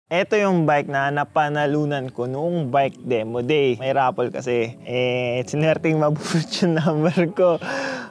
Ito yung bike na napanalunan ko noong bike demo day. May raffle kasi. Sinerting mabunot yung number ko.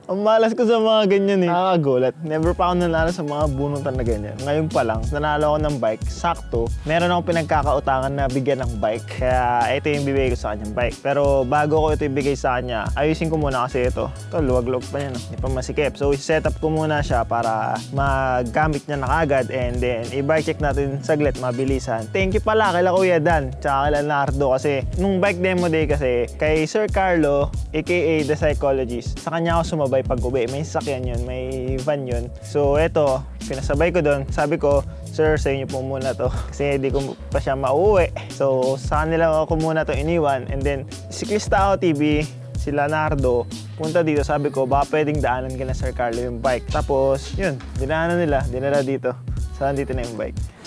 Ang malas ko sa mga ganyan eh. Nakakagulat. Never pa ako nanalo sa mga bunutan na ganyan. Ngayon pa lang, nanalo ako ng bike. Sakto, meron akong pinagkakautangan na bigyan ng bike. Kaya ito yung bibigay ko sa kanyang bike. Pero bago ko ito ibigay sa kanya, ayusin ko muna kasi ito. Ito, luwag-luwag pa yan. Hindi pa masikip. So, set up ko muna siya para magamit niya na kagad. And then, i-bike check natin saglit, mabilis. Thank you pala kay Kuya Dan tsaka kay Leonardo kasi nung bike demo day kasi kay Sir Carlo aka The Psychologist, sa kanya ako sumabay pag uwi. May sasakyan yun, may van yun. So eto, pinasabay ko doon. Sabi ko, sir, sa inyo po muna to kasi hindi ko pa siya mauwi. So sa kanila ako muna to iniwan. And then si Cristao TV, si Leonardo punta dito. Sabi ko, baka pwedeng daanan ka na Sir Carlo yung bike. Tapos yun, dinaanan nila, dinala dito. Saan dito na yung bike.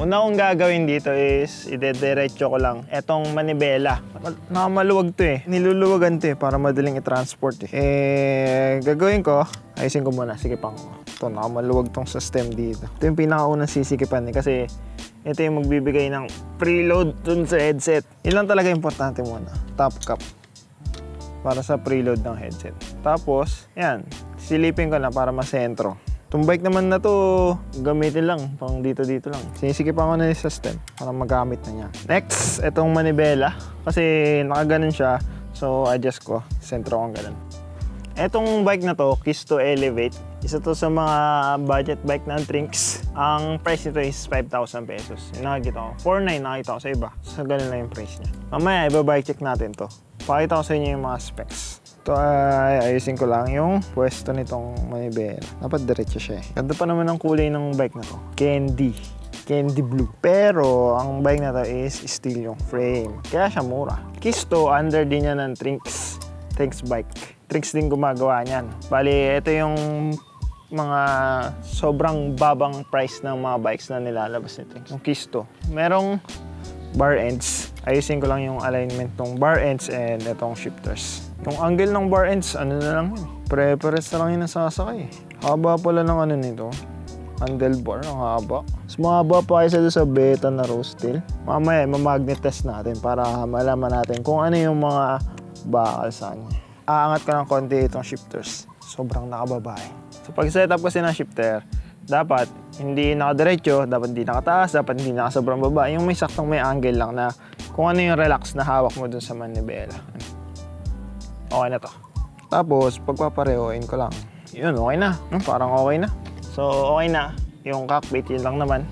Una kong gagawin dito is idediretso ko lang etong manibela. Nakamaluwag to eh. Niluluwagan to eh para madaling i-transport eh. Gagawin ko, ayusin ko muna. Sikipan ko. Ito, nakamaluwag tong sa stem dito. Ito yung pinakaunang sisikipan eh kasi ito yung magbibigay ng preload dun sa headset. Yun lang talaga importante muna. Top cap para sa preload ng headset. Tapos, yan. Silipin ko na para masentro. Itong bike naman na to, gamitin lang, pang dito-dito lang. Sinisikipan ko na yung system para magamit na niya. Next, itong manibela. Kasi nakaganon siya, so adjust ko. Sentro kong ganun. Itong bike na to, Kisto Elevate. Isa to sa mga budget bike ng Trinks. Ang price nito is 5,000 pesos. Yung nakikita ko. 4,900 nakita ko sa iba. So ganun lang yung price niya. Mamaya, iba-bike check natin to. Pakita ko sa inyo yung mga specs. Ito ay ayusin ko lang yung pwesto nitong manibela. Dapat diretso siya eh. Ganda pa naman ang kulay ng bike na to. Candy blue. Pero ang bike na to is steel yung frame. Kaya siya mura. Kisto, under din niya ng Trinks bike. Trinks din gumagawa niyan. Bali, ito yung mga sobrang babang price ng mga bikes na nilalabas ni Trinks. Yung Kisto. Merong bar ends. Ayusin ko lang yung alignment ng bar ends and itong shifters. Yung angle ng bar ends, ano na lang yun. Preference na lang yung nasasakay. Haba pala ng ano nito. Handlebar, ang haba. Mas mahaba pa kaysa sa beta na rose steel. Mamaya, mamagnet test natin para malaman natin kung ano yung mga bakal sa kanya. Aangat ko ng konti itong shifters. Sobrang nakababae. So pag setup kasi ng shifter, dapat hindi nakadiretso, dapat hindi nakataas, dapat hindi nakasobrang baba. Yung may saktong may angle lang na kung ano yung relax na hawak mo dun sa manibela. Okay na to. Tapos, pagpaparehoin ko lang. Yun, okay na. Parang okay na. So, okay na. Yung cockpit, yun lang naman.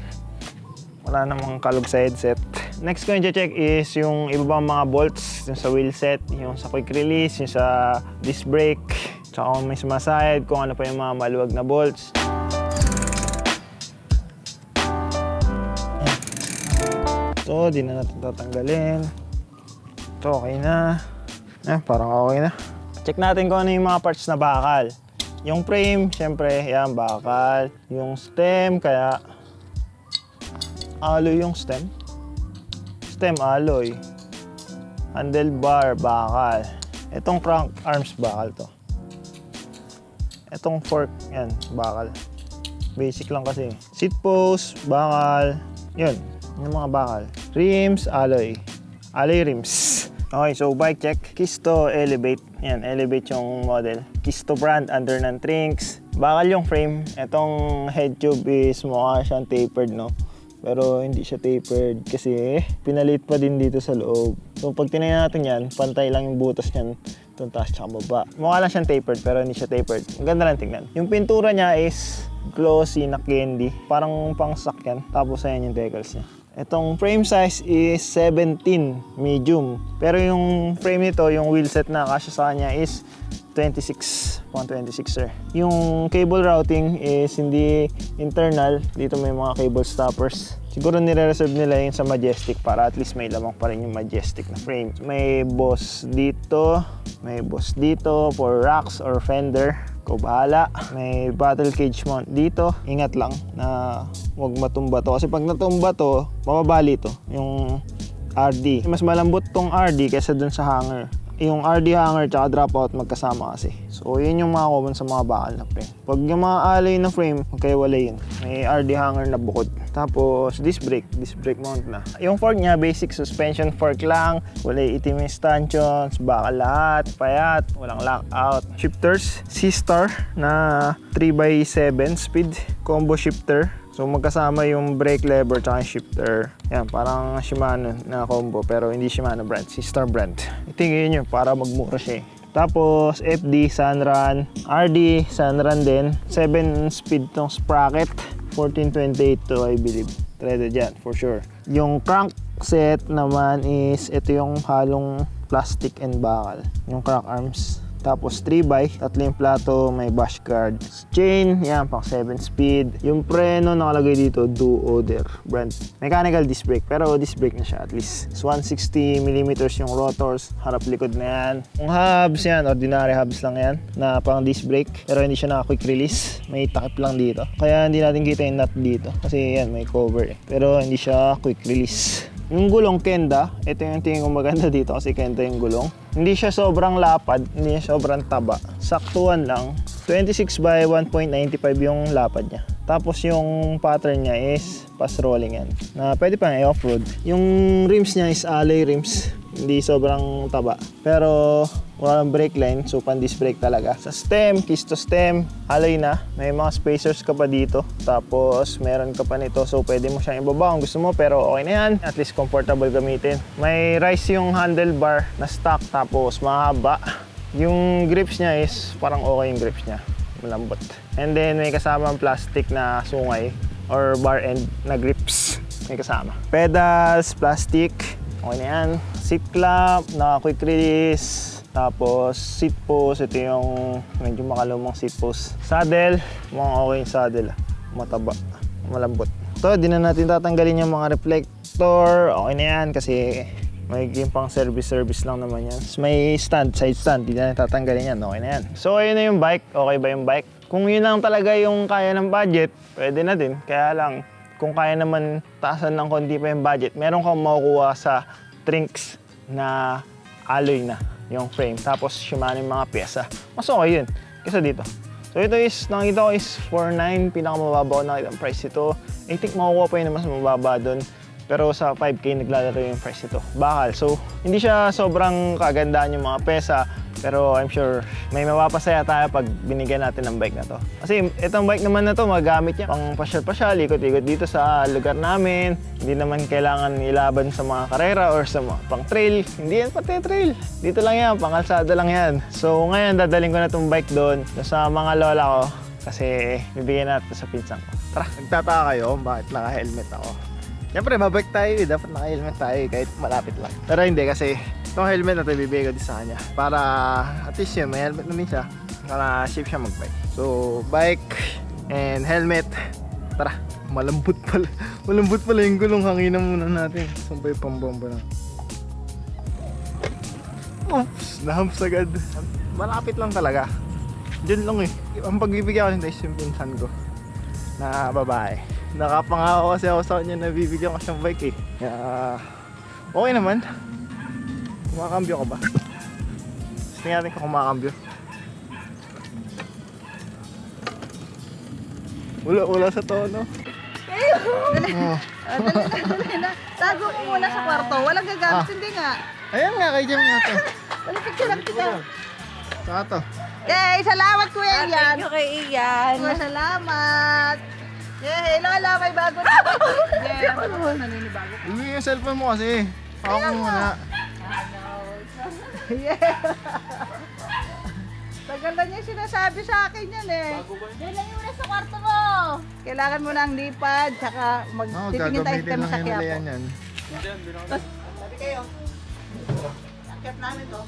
Wala namang kalog sa headset. Next ko yung check is yung ibabang mga bolts. Yung sa wheel set, yung sa quick release, yung sa disc brake. Tsaka kung may sumasayad, kung ano pa yung mga maluwag na bolts. Ito, di na natin tatanggalin. Ito, okay na. Parang okay na. Check natin kung ano yung mga parts na bakal. Yung frame, syempre, yan, bakal. Yung stem, kaya alloy yung stem. Stem, alloy. Handlebar, bakal. Itong crank arms, bakal to. Itong fork, yan, bakal. Basic lang kasi. Seat post, bakal. Yun, yung mga bakal. Rims, alloy. Alloy rims. Okay, so bike check. Kisto Elevate. Yan, Elevate yung model. Kisto brand, under ng Trinks. Bakal yung frame. Itong head tube is mukha siyang tapered, no? Pero hindi siya tapered kasi pinalit pa din dito sa loob. So pag tinayin natin yan, pantay lang yung butas niyan. Itong taas tsaka baba. Mukha lang siyang tapered pero hindi siya tapered. Ang ganda lang tingnan. Yung pintura niya is glossy na candy. Parang pang sakyan. Tapos ayan yung decals niya. Itong frame size is 17 medium. Pero yung frame nito, yung wheelset na kasya sa kanya is 26.26 sir. Yung cable routing is hindi internal. Dito may mga cable stoppers. Siguro nire-reserve nila yun sa Majestic para at least may lamang pa rin yung Majestic na frame. May boss dito. May boss dito for racks or fender. Ikaw bahala. May battle cage mount dito. Ingat lang na huwag matumba to. Kasi pag natumba to, mababali to. Yung RD. Mas malambot tong RD kaysa dun sa hanger. yung RD hanger tsaka dropout magkasama kasi. So yun yung mga common sa mga bakal na frame. Pag yung mga alloy na frame, magkaiwalay yun. May RD hanger na bukod. Tapos disc brake mount na. Yung fork niya, basic suspension fork lang. Walay itim yung stanchions, bakal lahat, payat, walang lockout. Shifters, C-Star na 3x7 speed combo shifter. So magkasama yung brake lever tsaka yung shifter. Yan, parang Shimano na combo pero hindi Shimano brand, C-Star brand. Itingin nyo para magmura siya eh. Tapos FD, Sunrun, RD, Sunrun din. 7 speed tong sprocket. 1428 to I believe. Threaded yan for sure. Yung crank set naman is ito yung halong plastic and bakal. Yung crank arms. Tapos 3x, tatlo yung plato, may bush guard. Chain, yan, pang 7 speed. Yung preno nakalagay dito, Duoder brand. Mechanical disc brake, pero disc brake na siya at least. 160mm yung rotors, harap likod na yan. Yung hubs yan, ordinary hubs lang yan, na pang disc brake. Pero hindi siya naka quick release, may takip lang dito. Kaya hindi natin kita yung nut dito, kasi yan, may cover eh. Pero hindi siya quick release. Yung gulong Kenda, ito yung tingin ko maganda dito kasi Kenda yung gulong. Hindi siya sobrang lapad, hindi siya sobrang taba. Saktuan lang. 26x1.95 yung lapad niya. Tapos yung pattern niya is pass rolling yan. Na pwede pang i-offroad. Yung rims niya is alloy rims. Hindi sobrang taba. Pero walang brake line, so pan-disc brake talaga. Sa stem, keys to stem, alloy na. May mga spacers ka pa dito. Tapos meron ka pa nito, so pwede mo siyang ibaba kung gusto mo. Pero okay na yan. At least comfortable gamitin. May rise yung handlebar na stock. Tapos mahaba. Yung grips niya is parang okay yung grips niya. Malambot. And then may kasama plastic na sungay or bar end na grips. May kasama. Pedals, plastic. Okay na yan. Seat clamp, na quick release. Tapos seat post. Ito yung medyo makalumang seat post. Saddle. Mukhang okay yung saddle. Mataba. Malambot. Ito, di na natin tatanggalin yung mga reflector. Okay na yan kasi may pang service lang naman yan. May stand, side stand, hindi na tatanggalin yan, okay na yan. So ayun na yung bike, okay ba yung bike? Kung yun lang talaga yung kaya ng budget, pwede na din. Kaya lang, kung kaya naman taasan ng konti pa yung budget, meron kang makukuha sa Trinks na alloy na yung frame. Tapos Shimano yung mga pyesa. Mas okay yun, kaysa dito. So ito is, nakita ko is 4.9, pinakamababa ko nakita ang price ito. I think makukuha pa yun na mas mababa doon. Pero sa 5K naglalaro yung price ito. Bakal. So, hindi siya sobrang kagandaan yung mga pesa. Pero I'm sure may mapapasaya tayo pag binigyan natin ng bike na to. Kasi itong bike naman na to, magamit niya pang pasyal-pasyal, ikot-ikot dito sa lugar namin. Hindi naman kailangan ilaban sa mga karera or sa mga pang trail. Hindi yan pati trail. Dito lang yan, pang kalsada lang yan. So ngayon, dadaling ko na itong bike doon sa mga lola ko. Kasi bibigyan natin sa pinsan ko. Tara, nagtataka kayo bakit naka-helmet ako. Siyempre, mabike tayo eh. Dapat naka-helmet tayo kahit malapit lang. Pero hindi kasi itong helmet na ito ibibigay ko din sa kanya. Para at least yun, may helmet na din siya. Para safe siya mag-bike. So, bike and helmet. Tara, malambot pala. Malambot pala yung gulong. Hanginan muna natin. Sampay pambomba na. Oops, nahams agad. Malapit lang talaga. Diyan lang eh. Ang pagbibigyan ko nito is yung pinsan ko na babae. Nakapangako kasi ako sa kanya na bibigyan ko siyang bike eh. Okay naman. Kumakambyo ka ba? Tingnan natin kung kumakambyo. Wala sa tono. Dali na. Tago mo muna sa kwarto. Walang gagamit, hindi nga. Ayan nga, kay Jam nga to. Dali, picture lang kita. Saka to. Yay, salamat Kuya Ian. Thank you kay Ian. Salamat. Yay, Lola, may bago na. Yeah, naninibago. Uwi yung cellphone mo kasi. Ako muna. Yeah. Tagal na niya sinasabi sa akin yan eh. Yan lang yung nasa kwarto mo. Kailangan mo ng lipad, tsaka magtitingin tayo kami sa Quiapo. Yan. Sabi kayo, akit namin to.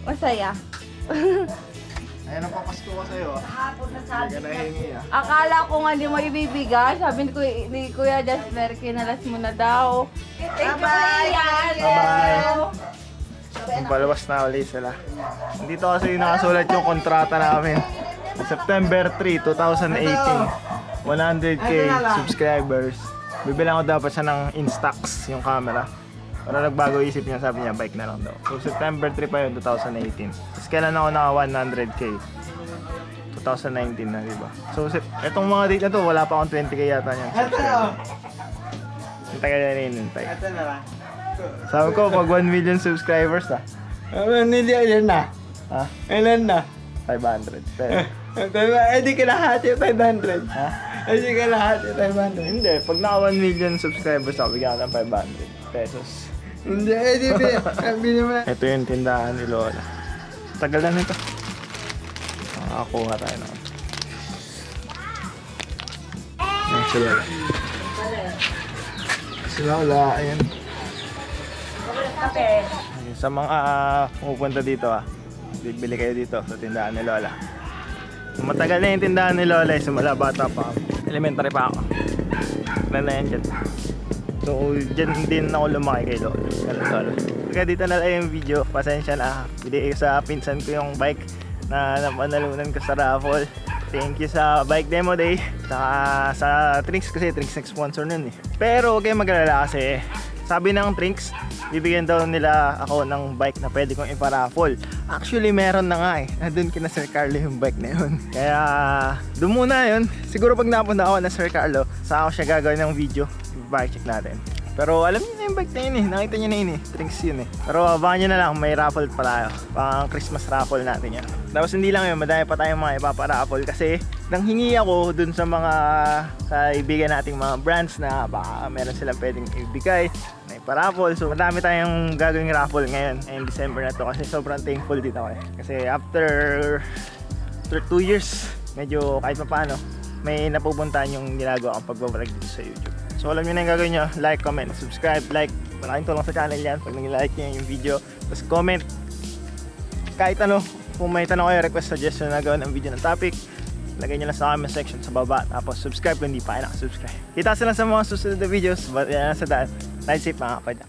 Masaya. Ayan ang papasko ko sa'yo. Hapon na sabi Hindi ka nahingi ah. Akala ko nga di mo ibibigay. Sabi ni Kuya Jasper, kinalas mo na daw. Thank you kay Ian. Bye-bye. Palabas na ulit sila. Dito kasi nakasulat yung kontrata namin. September 3, 2018. 100k subscribers. Bibilang ko dapat siya ng Instax yung camera. Pero nagbago isip niya, sabi niya bike na lang daw. So September 3 pa yun, 2018. Tapos kailan ako naka 100k? 2019 na, diba? So etong mga date na to, wala pa akong 20k yata niyan. Ang tagal na hinintay. Ito na lang. Sabi ko, pag 1 million subscribers na. Ilan na? Ha? Ilan na? 500. Pero, Di ka lahat yung 500. ha? Di ka lahat yung 500. Hindi, pag naka 1 million subscribers ako, bigyan ko ng 500 pesos. Hindi, bili mo na. Ito yung tindahan ni Lola. Tagal na nito. Makakuha tayo na. Ayan si Lola. Si Lola, ayan. Ayun, sa mga pumupunta dito bibili kayo dito sa tindahan ni Lola. Matagal na yung tindahan ni Lola, simula bata pa ako. Elementary pa ako. Na yan dyan. So dyan din ako lumaki kay Lola. Kaya dito na lang yung video. Pasensya na. Bili sa pinsan ko yung bike na napanalunan ko sa raffle. Thank you sa Bike Demo Day. Saka sa Trinks kasi Trinks nag-sponsor nun eh. Pero huwag kayong mag-alala kasi sabi ng Trinks, bibigyan daw nila ako ng bike na pwede kong iparaffle. Actually meron na nga eh. Nandun kina Sir Carlo yung bike na yun. Kaya doon muna yun. Siguro pag napunta ako na Sir Carlo, saan ako siya gagawin ng video. Bike check natin. Pero alam niyo na yung bike na yun eh. Nakita niyo na yun eh. Trinks yun eh. Pero abangan niyo na lang, may raffle pa tayo. Pang Christmas raffle natin yan. Tapos hindi lang yun, madami pa tayong mga ipaparaffle kasi nanghingi ako dun sa mga kaibigan nating mga brands na baka meron silang pwedeng ibigay na iparaffle. So madami tayong gagawing raffle ngayon. Ngayong December na to kasi sobrang thankful dito ako eh. Kasi after 2 years, medyo kahit pa paano, may napupuntahan yung ginagawa kong pagbablog dito sa YouTube. So alam nyo na yung gagawin nyo, like, comment, subscribe, like. Malaking tulong sa channel yan pag nag-like nyo yung video. Tapos comment kahit ano, kung may tanong kayo, request, suggestion na gawin ng video ng topic, lagay nyo lang sa comment section sa baba. Tapos subscribe kung hindi pa kayo nakasubscribe. Kita sila sa mga susunod na videos, but yan sa daan. Ride safe mga kapatid.